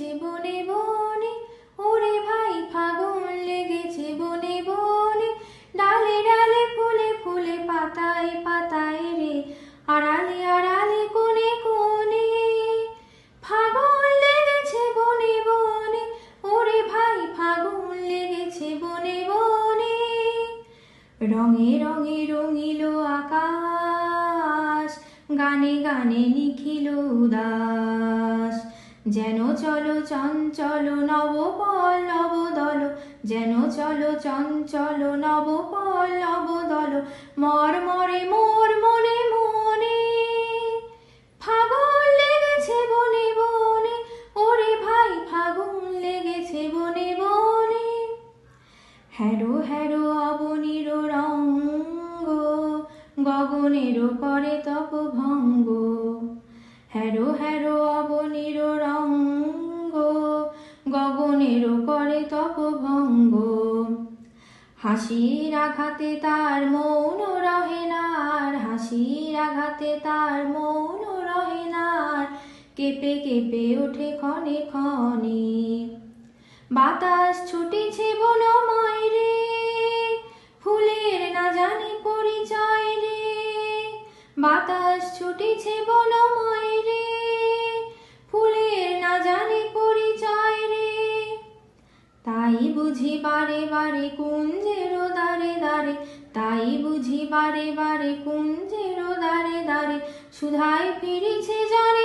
লেগেছে বনে বনে, ওরে ভাই ফাগুন লেগেছে বনে বনে, ডালে ডালে ফুলে ফুলে পাতায় পাতায় রে, আড়ালে আড়ালে কোণে কোণে। ফাগুন লেগেছে বনে বনে, ওরে ভাই ফাগুন লেগেছে বনে বনে। রঙে রঙে রঙিল আকাশ, গানে গানে নিখিল উদাস, যেন চলো চঞ্চল নবপল্লব দল, যেন চলো চঞ্চল নবপল্লব দল, মর্মরে মোর মনে মনে। ফাগুন লেগেছে বনে বনে, ওরে ভাই ফাগুন লেগেছে বনে বনে। হ্যারো হ্যারো অবনীর রঙ্গ, গগনের করে তপ ভঙ্গ। হ্যারো হ্যারো অবনীর রঙ্গ, গগনের করে তপ ভঙ্গ। হাসির আঘাতে তার মৌন রহে না, হাসির আঘাতে তার মৌন রহে না, কেঁপে কেঁপে ওঠে ক্ষণে ক্ষণে। বাতাস ছুটিছে বনময় রে, ফুলের না জানি পরিচয় রে। বাতাস ছুটিছে বনময় রে, ফুলের না জানি পরিচয় রে। তাই বুঝি বারে বারে কুঞ্জের দ্বারে দ্বারে, তাই বুঝি বারে বারে কুঞ্জের দ্বারে দ্বারে, সুধায় ফিরিছে জানে